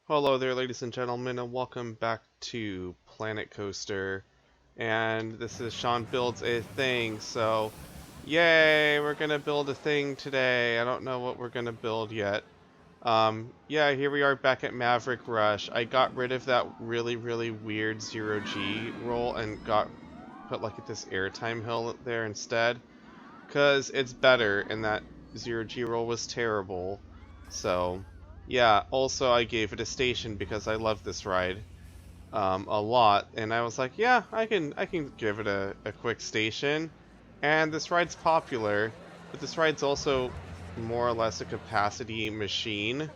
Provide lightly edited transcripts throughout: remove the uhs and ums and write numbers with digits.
Hello there, ladies and gentlemen, and welcome back to Planet Coaster. And this is Shaun Builds a Thing, so yay, we're gonna build a thing today. I don't know what we're gonna build yet. Yeah, here we are back at Maverick Rush. I got rid of that really weird 0G roll and put like this airtime hill there instead. Because it's better, and that 0G roll was terrible. So, yeah, also I gave it a station because I love this ride a lot. And I was like, yeah, I can give it a quick station. And this ride's popular, but this ride's also more or less a capacity machine.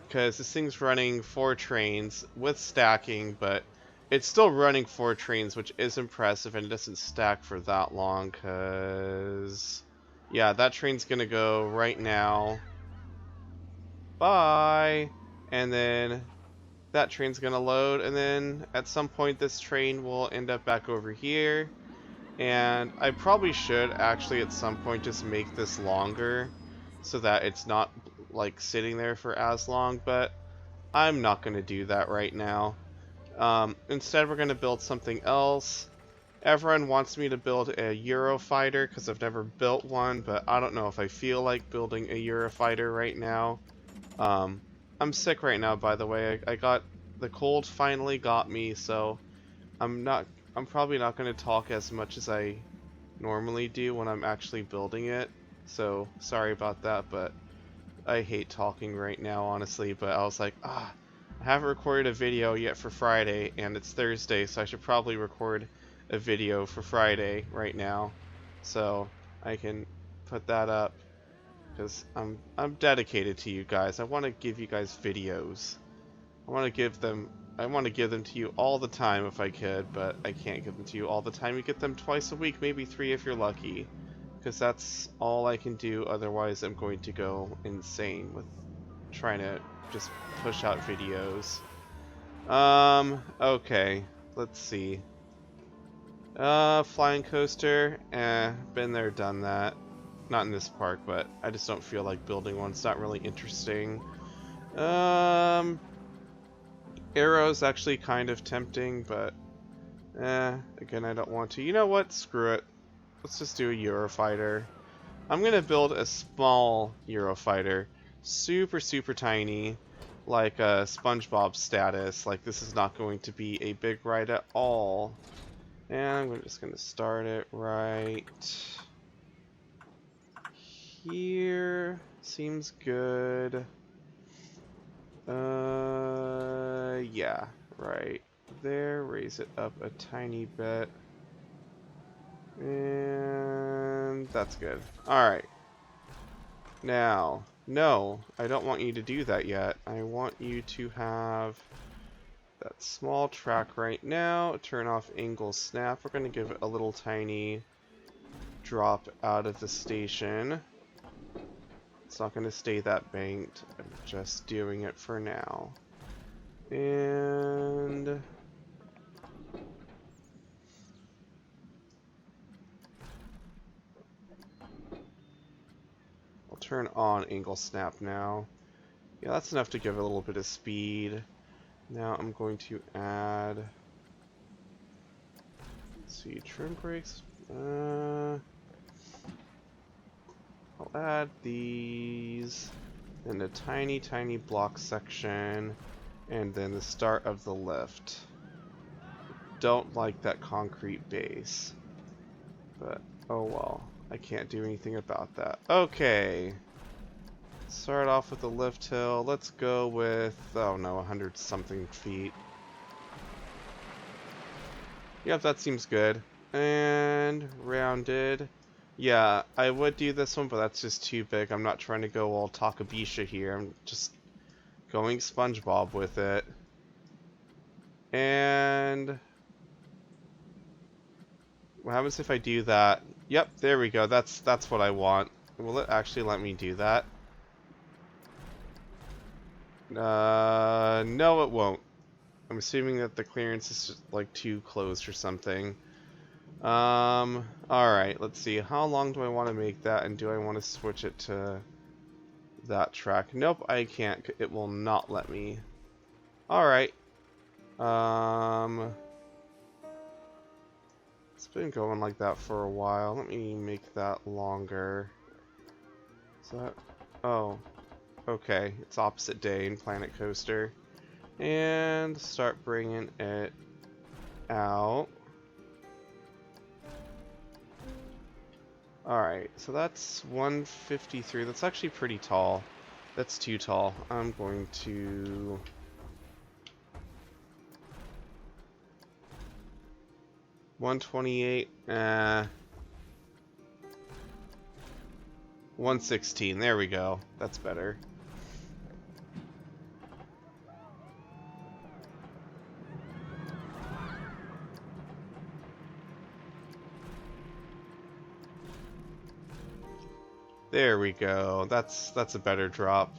Because this thing's running 4 trains with stacking, but it's still running 4 trains, which is impressive, and it doesn't stack for that long, because... Yeah, that train's gonna go right now. Bye! And then that train's gonna load, and then at some point this train will end up back over here. And I probably should actually at some point just make this longer, so that it's not like sitting there for as long, but I'm not going to do that right now. Instead, we're going to build something else. Everyone wants me to build a Euro Fighter because I've never built one, but I don't know if I feel like building a Euro Fighter right now. I'm sick right now, by the way. I got the cold finally got me, so I'm probably not going to talk as much as I normally do when I'm actually building it. So sorry about that, but I hate talking right now, honestly, but I was like, I haven't recorded a video yet for Friday, and it's Thursday, so I should probably record a video for Friday right now, so I can put that up, because I'm dedicated to you guys. I want to give you guys videos. I want to give them to you all the time if I could, but I can't give them to you all the time. You get them twice a week, maybe 3 if you're lucky. Because that's all I can do, otherwise I'm going to go insane with trying to just push out videos. Okay, let's see. Flying coaster, been there, done that. Not in this park, but I just don't feel like building one. It's not really interesting. Arrow's actually kind of tempting, but, again, I don't want to. You know what? Screw it. Let's just do a Eurofighter. I'm gonna build a small Eurofighter. Super tiny. Like a SpongeBob status. Like this is not going to be a big ride at all. And I'm just gonna start it right here. Seems good. Yeah, right there. Raise it up a tiny bit. And that's good. Alright. Now, no, I don't want you to do that yet. I want you to have that small track right now. Turn off angle snap. We're going to give it a little tiny drop out of the station. It's not going to stay that banked. I'm just doing it for now. And... turn on angle snap now. Yeah, that's enough to give it a little bit of speed. Now I'm going to add, let's see, trim brakes. I'll add these, and a tiny block section, and then the start of the lift. Don't like that concrete base, but oh well. I can't do anything about that. Okay. Start off with the lift hill. Let's go with, oh no, 100 something feet. Yep, that seems good. And rounded. Yeah, I would do this one, but that's just too big. I'm not trying to go all Takabisha here. I'm just going SpongeBob with it. And what happens if I do that? Yep, there we go. That's what I want. Will it actually let me do that? No, it won't. I'm assuming that the clearance is just, like, too close or something. Alright, let's see. How long do I want to make that, and do I want to switch it to that track? Nope, I can't. It will not let me. Alright. It's been going like that for a while. Let me make that longer. Is that... Oh. Okay. It's opposite day in Planet Coaster. And start bringing it out. Alright, so that's 153. That's actually pretty tall. That's too tall. I'm going to... 128. 116. There we go. That's better. There we go. That's a better drop.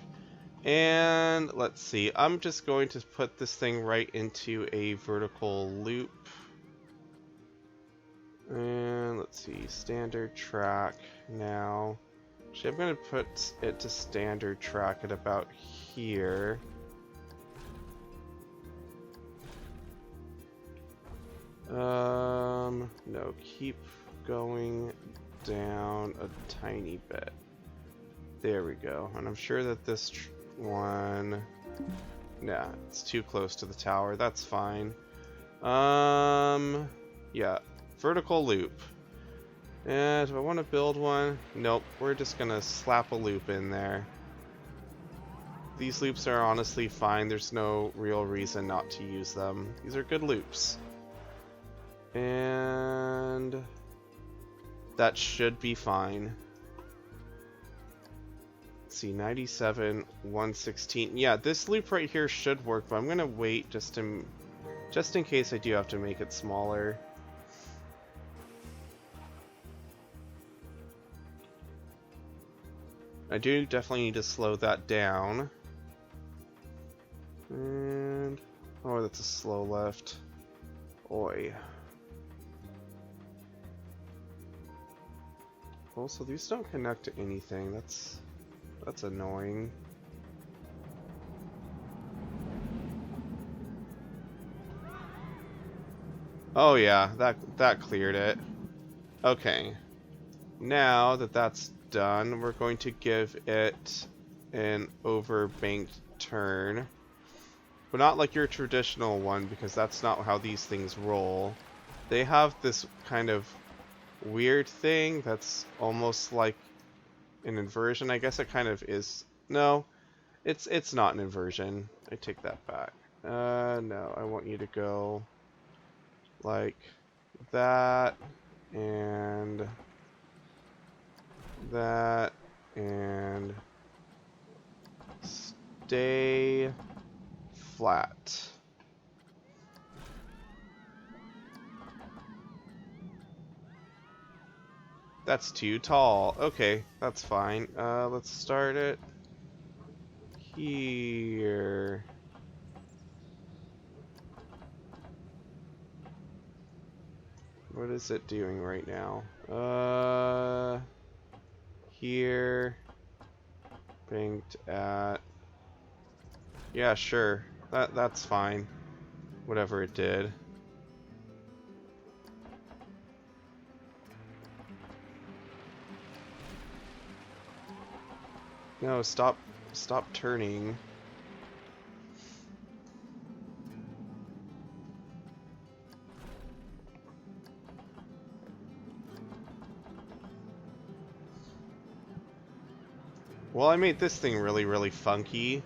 And let's see. I'm just going to put this thing right into a vertical loop. And let's see. Standard track now. Actually, I'm going to put it to standard track at about here. No, keep going down a tiny bit. There we go. And I'm sure that this one... Nah, it's too close to the tower. That's fine. Yeah. Vertical loop. And do I want to build one? Nope. We're just gonna slap a loop in there. These loops are honestly fine. There's no real reason not to use them. These are good loops. And... that should be fine. Let's see, 97, 116. Yeah, this loop right here should work, but I'm gonna wait just in case I do have to make it smaller. I do definitely need to slow that down. And... oh, that's a slow left. Oi. Also, these don't connect to anything. That's annoying. Oh yeah, that cleared it. Okay. Now that that's done, we're going to give it an overbanked turn. But not like your traditional one, because that's not how these things roll. They have this kind of weird thing that's almost like an inversion. I guess it kind of is. No, it's not an inversion. I take that back. No, I want you to go like that and that and stay flat. That's too tall. Okay, that's fine. Let's start it here. What is it doing right now? Here. Banked at... yeah, sure. That's fine. Whatever it did. No, stop turning. Well, I made this thing really, really funky.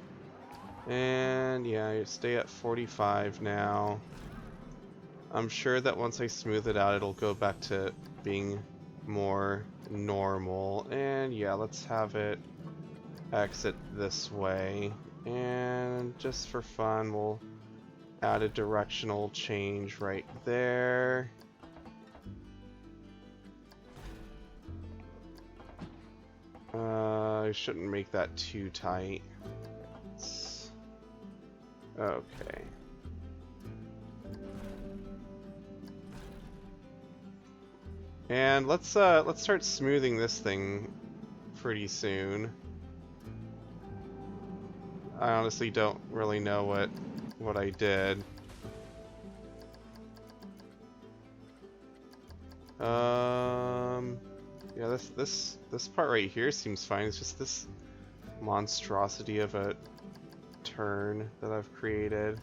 And yeah, you stay at 45 now. I'm sure that once I smooth it out, it'll go back to being more normal. And yeah, let's have it exit this way. And just for fun, we'll add a directional change right there. I shouldn't make that too tight. Okay. And let's start smoothing this thing pretty soon. I honestly don't really know what what I did. Yeah, this part right here seems fine. It's just this monstrosity of a turn that I've created.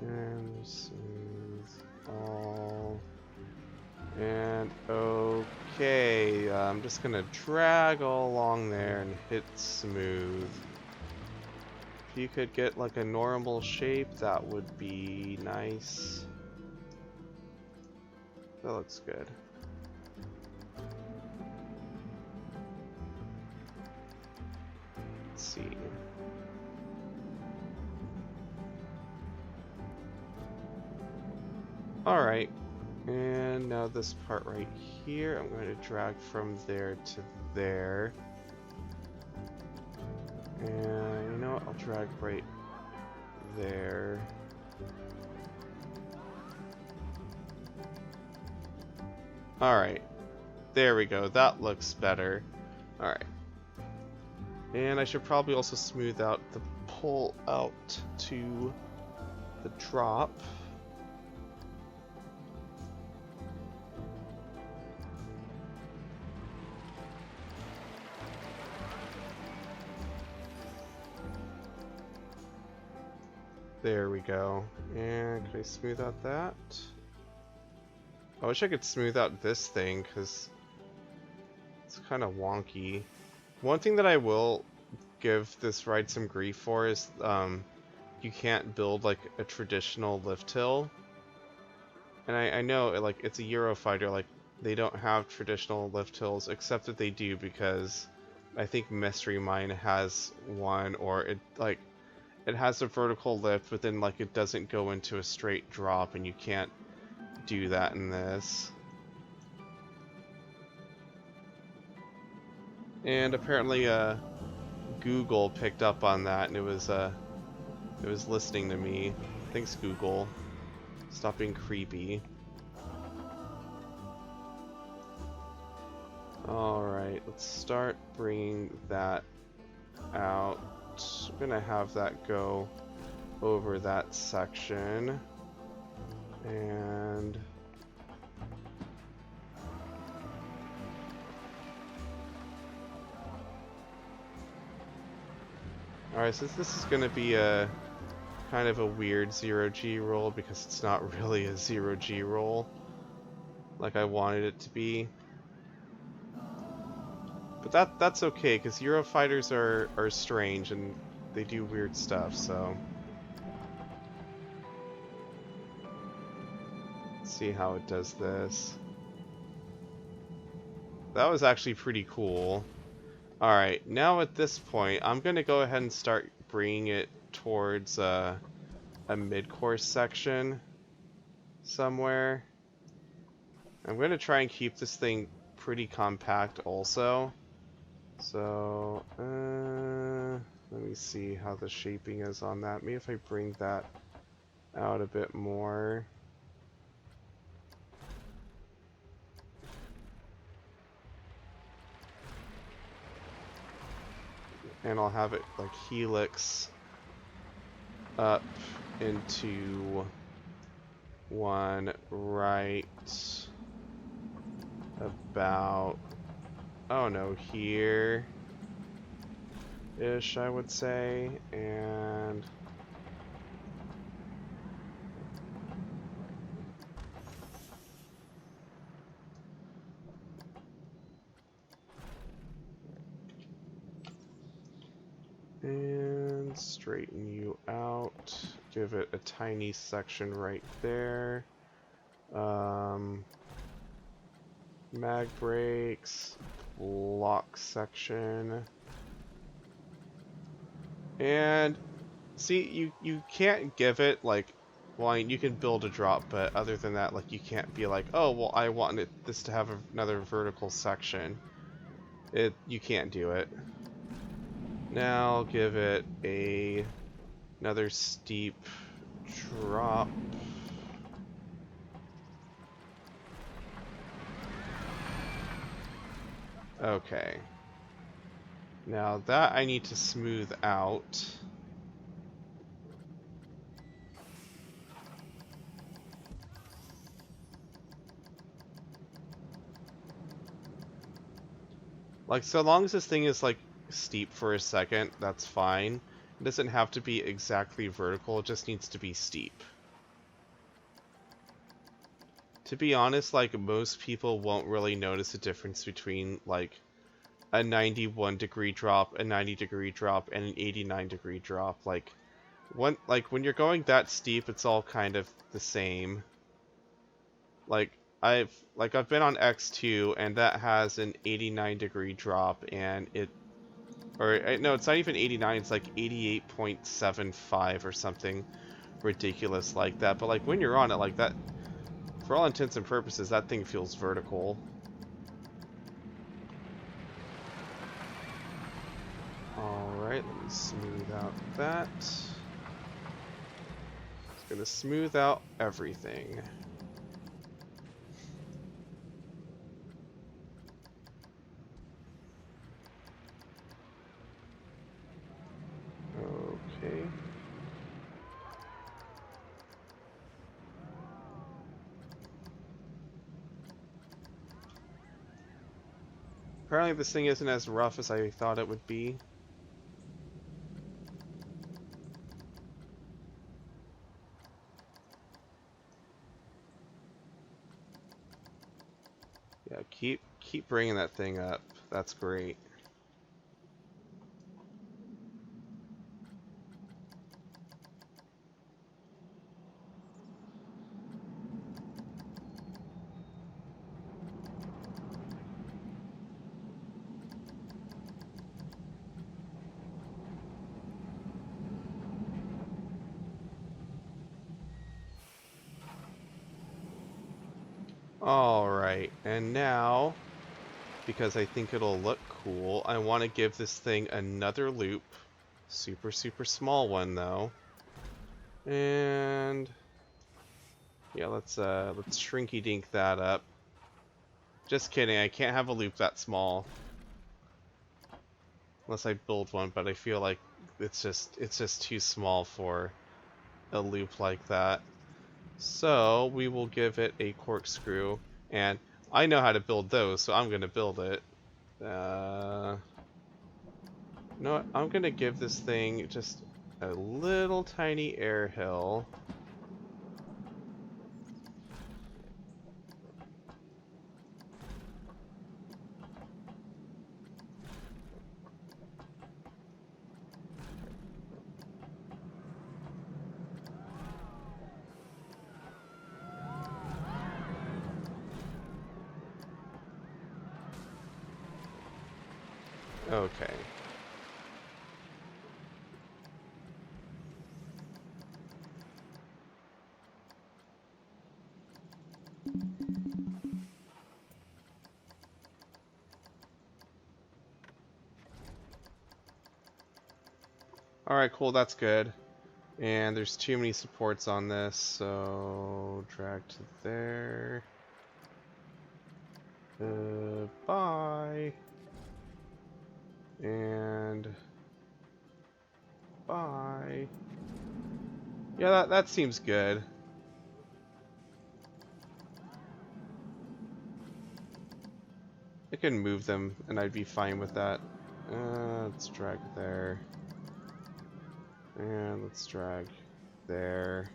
And smooth all. And okay, I'm just gonna drag all along there and hit smooth. If you could get like a normal shape, that would be nice. That looks good. Let's see. Alright, and now this part right here, I'm going to drag from there to there. And you know what, I'll drag right there. Alright, there we go, that looks better. Alright. And I should probably also smooth out the pull out to the drop. There we go. And can I smooth out that? I wish I could smooth out this thing, because it's kind of wonky. One thing that I will give this ride some grief for is you can't build like a traditional lift hill. And I know like it's a Euro Fighter, like they don't have traditional lift hills, except that they do, because I think Mystery Mine has one, or it has a vertical lift, but then like it doesn't go into a straight drop, and you can't do that in this. And apparently Google picked up on that, and it was listening to me. Thanks, Google. Stop being creepy. Alright, let's start bringing that out. I'm gonna have that go over that section. And alright, so this is gonna be a kind of a weird 0G roll, because it's not really a 0G roll like I wanted it to be. But that's okay, because Euro Fighters are strange and they do weird stuff, so let's see how it does this. That was actually pretty cool. Alright, now at this point, I'm going to go ahead and start bringing it towards a mid-course section somewhere. I'm going to try and keep this thing pretty compact also. So, let me see how the shaping is on that. Maybe if I bring that out a bit more. And I'll have it like helix up into one right about, oh no, here ish, I would say. And straighten you out, give it a tiny section right there. Mag brakes, block section. And see, you can't give it like, well, you can build a drop, but other than that, like, you can't be like, oh well, I wanted this to have another vertical section. You can't do it. Now I'll give it another steep drop. Okay. Now that I need to smooth out. Like, so long as this thing is, like, steep for a second, that's fine. It doesn't have to be exactly vertical, it just needs to be steep. To be honest, like, most people won't really notice a difference between, like, a 91-degree drop, a 90-degree drop, and an 89-degree drop. Like, when you're going that steep, it's all kind of the same. Like, I've been on X2, and that has an 89-degree drop, and no, it's not even 89, it's like 88.75 or something ridiculous like that. But, like, when you're on it like that, for all intents and purposes, that thing feels vertical. Alright, let me smooth out that. It's gonna smooth out everything. Okay. Apparently this thing isn't as rough as I thought it would be. Yeah, keep bringing that thing up. That's great. Alright, and now, because I think it'll look cool, I want to give this thing another loop. Super, super small one, though. And yeah, let's shrinky-dink that up. Just kidding, I can't have a loop that small. Unless I build one, but I feel like it's just too small for a loop like that. So we will give it a corkscrew, and I know how to build those, so I'm gonna build it. You know what? I'm gonna give this thing just a little tiny air hill. Okay. Alright, cool, that's good. And there's too many supports on this, so drag to there. Bye. And bye. Yeah, that seems good. I can move them, and I'd be fine with that. Let's drag there. And let's drag there.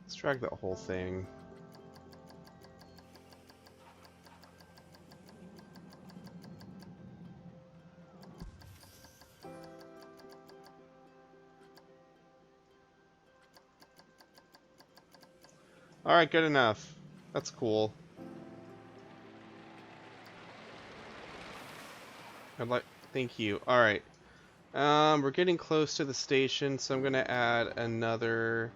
Let's drag that whole thing. Alright, good enough. That's cool. Thank you. Alright. We're getting close to the station, so I'm gonna add another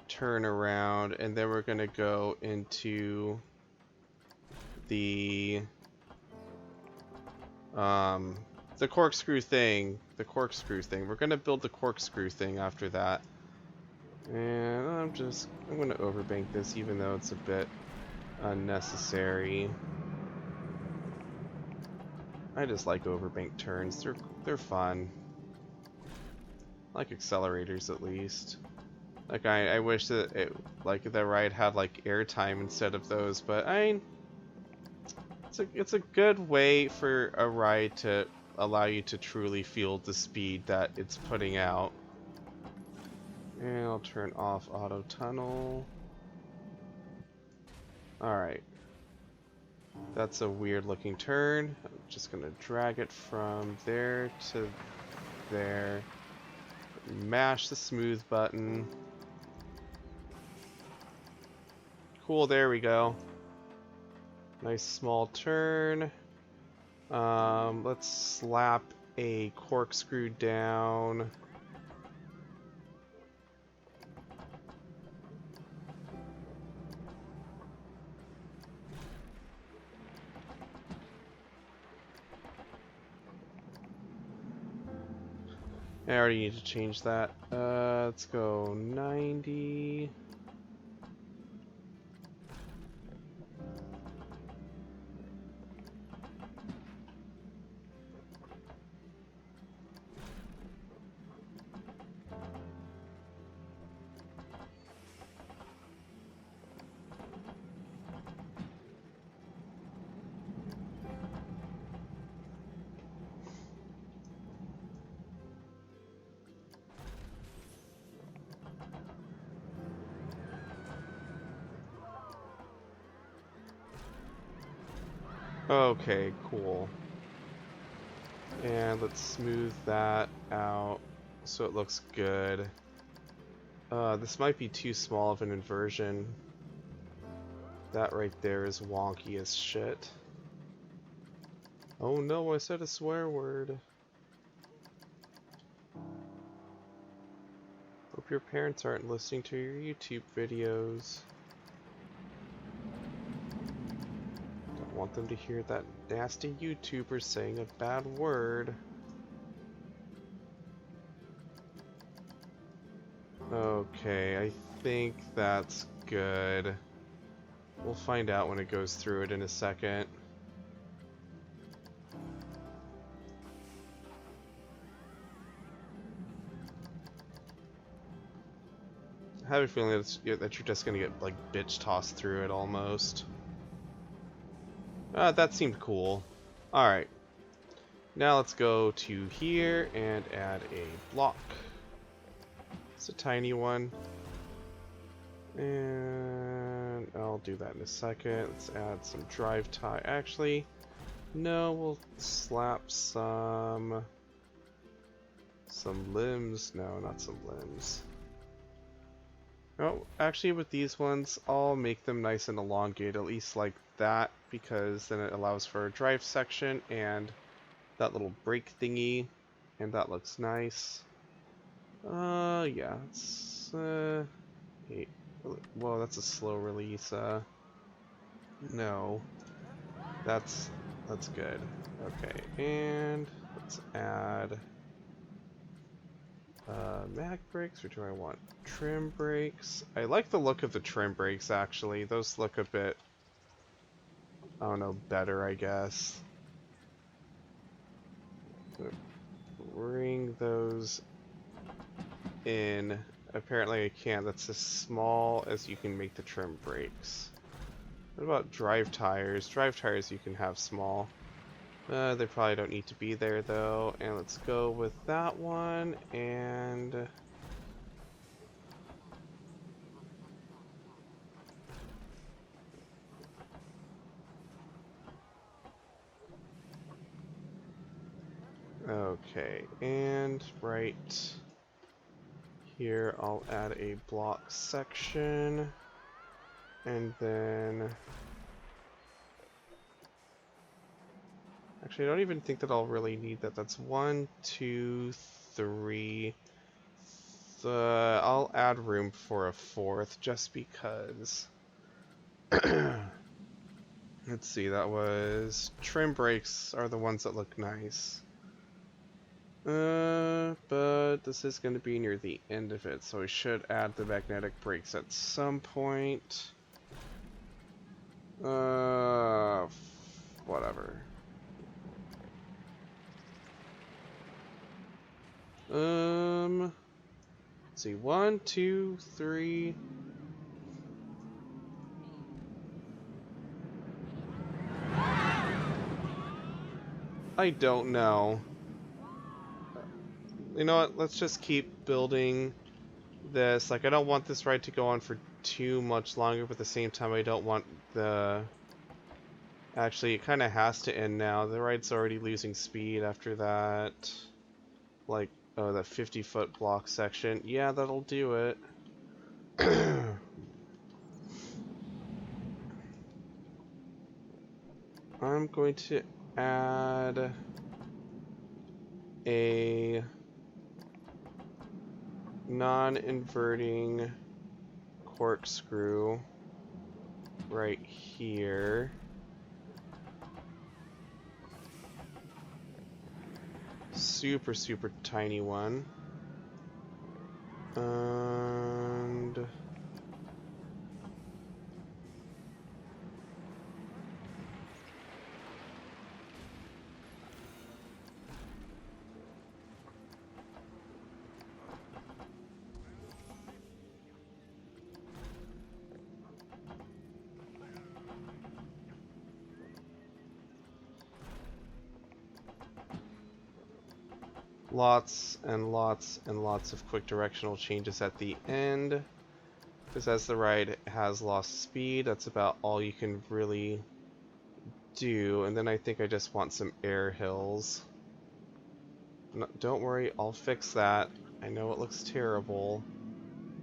turnaround, and then we're gonna go into the corkscrew thing. The corkscrew thing. We're gonna build the corkscrew thing after that. And I'm gonna overbank this, even though it's a bit unnecessary. I just like overbank turns. They're fun. I like accelerators, at least. Like, I wish that the ride had like airtime instead of those, but It's a good way for a ride to allow you to truly feel the speed that it's putting out. And I'll turn off auto tunnel. Alright. That's a weird looking turn. I'm just gonna drag it from there to there. Mash the smooth button. Cool, there we go. Nice small turn. Let's slap a corkscrew down. I already need to change that. Let's go 90. Okay, cool. And let's smooth that out so it looks good. This might be too small of an inversion. That right there is wonky as shit. Oh no, I said a swear word. Hope your parents aren't listening to your YouTube videos. Don't want them to hear that nasty YouTuber saying a bad word. Okay, I think that's good. We'll find out when it goes through it in a second. I have a feeling that you're just gonna get like bitch tossed through it almost. That seemed cool. Alright. Now let's go to here and add a block. It's a tiny one. And I'll do that in a second. Let's add some drive tie. Actually, no, we'll slap some limbs. No, not some limbs. Oh, actually with these ones, I'll make them nice and elongated, at least like that, because then it allows for a drive section and that little brake thingy, and that looks nice. Yeah, it's, hey, whoa, that's a slow release, no. That's good. Okay, and let's add mag brakes, or do I want trim brakes? I like the look of the trim brakes, actually. Those look a bit, I don't know, better, I guess. Bring those in. Apparently I can't. That's as small as you can make the trim brakes. What about drive tires? Drive tires you can have small. They probably don't need to be there though. And let's go with that one, and okay, and right here I'll add a block section, and then actually I don't even think that I'll really need that. That's 1, 2, 3. I'll add room for a 4th just because. Let's see, that was trim brakes are the ones that look nice. But this is going to be near the end of it, so we should add the magnetic brakes at some point. Whatever. Let's see, 1, 2, 3. I don't know. You know what? Let's just keep building this. Like, I don't want this ride to go on for too much longer, but at the same time, I don't want the... Actually, it kind of has to end now. The ride's already losing speed after that. Like, oh, that 50-foot block section. Yeah, that'll do it. I'm going to add a non-inverting corkscrew right here. Super, super tiny one. And... lots and lots and lots of quick directional changes at the end. Because as the ride has lost speed, that's about all you can really do. And then I think I just want some air hills. No, don't worry, I'll fix that. I know it looks terrible.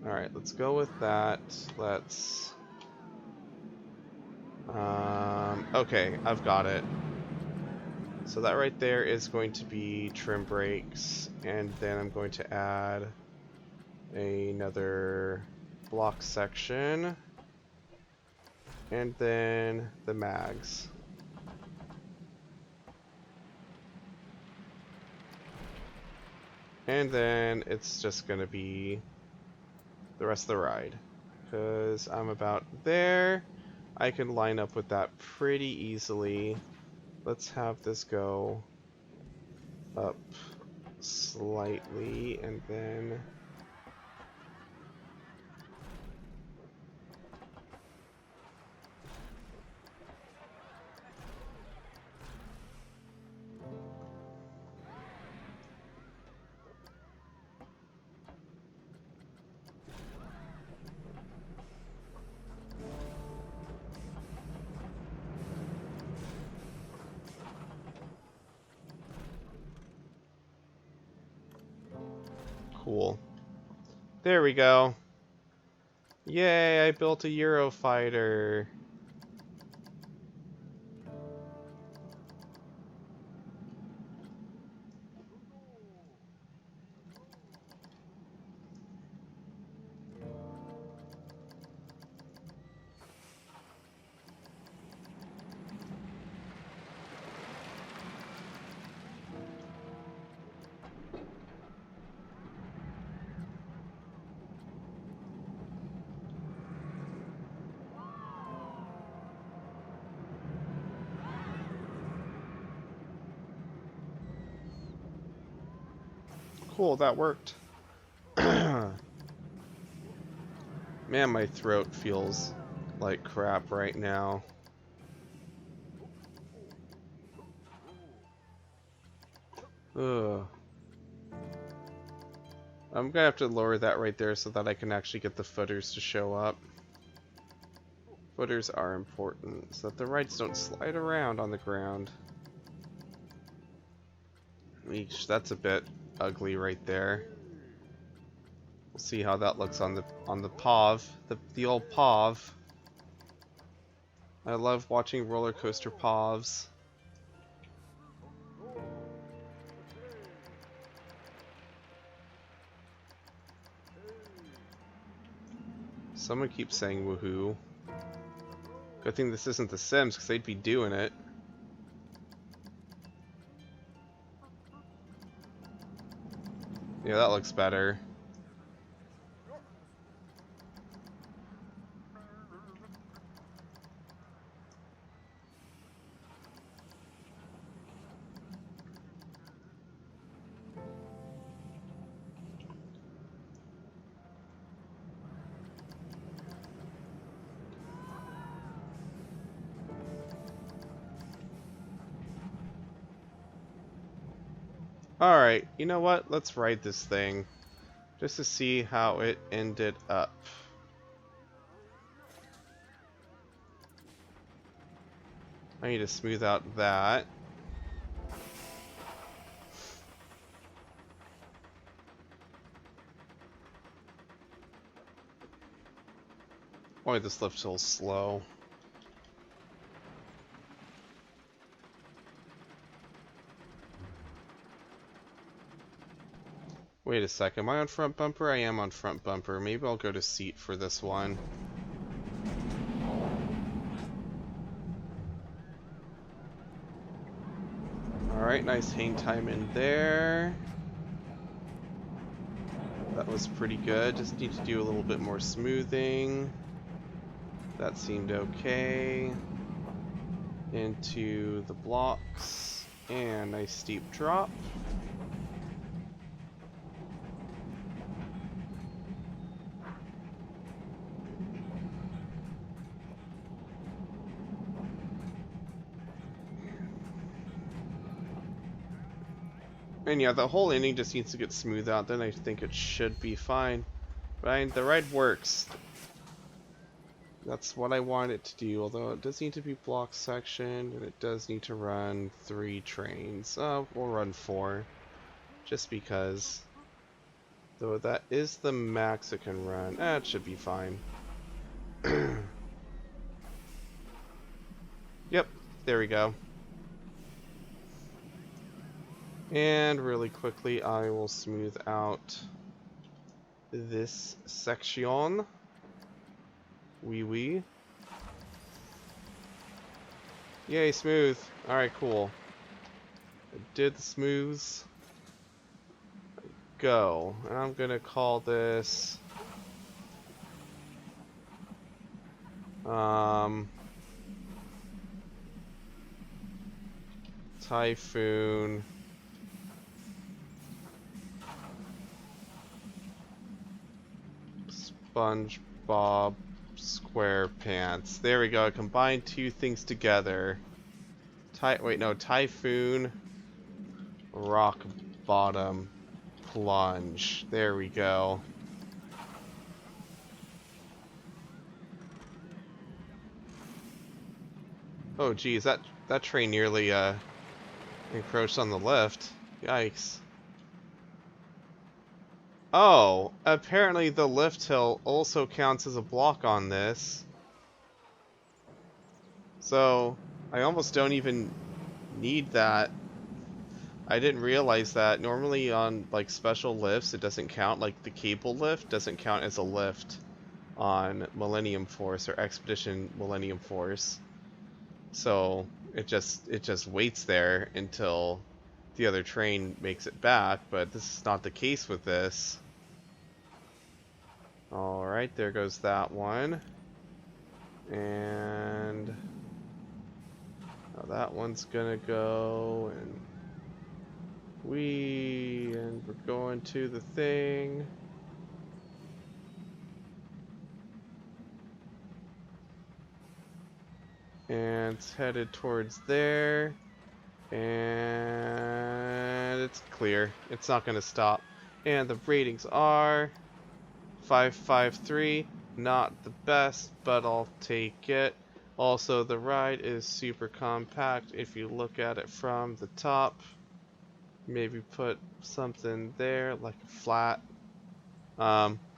Alright, let's go with that. Let's... okay, I've got it. So that right there is going to be trim brakes, and then I'm going to add another block section, and then the mags. And then it's just going to be the rest of the ride. Because I'm about there. I can line up with that pretty easily. Let's have this go up slightly, and then... Cool. There we go. Yay, I built a Euro Fighter. Cool, that worked. Man, my throat feels like crap right now. Ugh. I'm gonna have to lower that right there so that I can actually get the footers to show up. Footers are important so that the rides don't slide around on the ground. Eesh, that's a bit ugly right there. We'll see how that looks on the POV, the old POV. I love watching roller coaster POVs. Someone keeps saying woohoo. Good thing this isn't The Sims, because they'd be doing it. Yeah, that looks better. Alright, you know what? Let's ride this thing. Just to see how it ended up. I need to smooth out that. Boy, this lift feels slow. Wait a second, am I on front bumper? I am on front bumper. Maybe I'll go to seat for this one. Alright, nice hang time in there. That was pretty good. Just need to do a little bit more smoothing. That seemed okay. Into the blocks. And nice steep drop. And yeah, the whole ending just needs to get smoothed out, then I think it should be fine. But the ride works. That's what I want it to do, although it does need to be block sectioned, and it does need to run 3 trains. We'll run 4, just because. Though that is the max it can run. It should be fine. Yep, there we go. And really quickly, I will smooth out this section. Wee. Yay, smooth. Alright, cool. I did the smooths. Go. And I'm gonna call this... Typhoon... SpongeBob SquarePants. There we go. I combined 2 things together. Typhoon Rock Bottom Plunge. There we go. Oh geez, that train nearly encroached on the lift. Yikes. Oh, apparently the lift hill also counts as a block on this. So, I almost don't even need that. I didn't realize that. Normally on like special lifts it doesn't count, like the cable lift doesn't count as a lift on Millennium Force or Expedition Millennium Force. So, it just waits there until the other train makes it back, but this is not the case with this. Alright, there goes that one. And now that one's gonna go, and we're going to the thing. And it's headed towards there. And it's clear. It's not gonna stop. And the ratings are 553. Not the best, but I'll take it. Also, the ride is super compact if you look at it from the top. Maybe put something there, like a flat.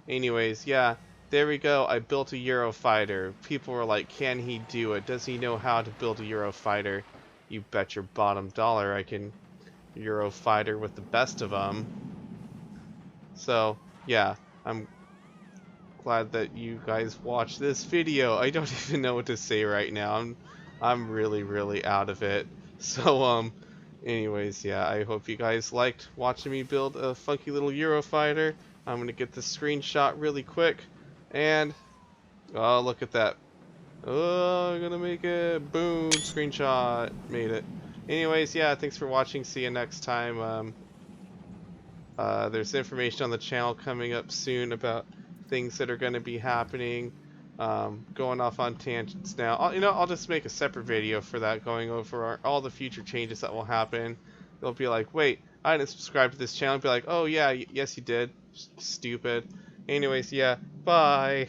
Anyways, yeah, there we go. I built a Euro Fighter. People were like, can he do it? Does he know how to build a Euro Fighter? You bet your bottom dollar I can Euro Fighter with the best of them. So, yeah, I'm glad that you guys watched this video. I don't even know what to say right now. I'm really out of it. So, anyways, yeah, I hope you guys liked watching me build a funky little Euro Fighter. I'm gonna get the screenshot really quick, and oh, look at that. Oh, I'm gonna make it. Boom, screenshot. Made it. Anyways, yeah, thanks for watching. See you next time. There's information on the channel coming up soon about things that are going to be happening. Going off on tangents now. I'll just make a separate video for that, going over all the future changes that will happen. They'll be like, wait, I didn't subscribe to this channel, be like, oh yeah, yes you did. Stupid. Anyways, yeah, bye.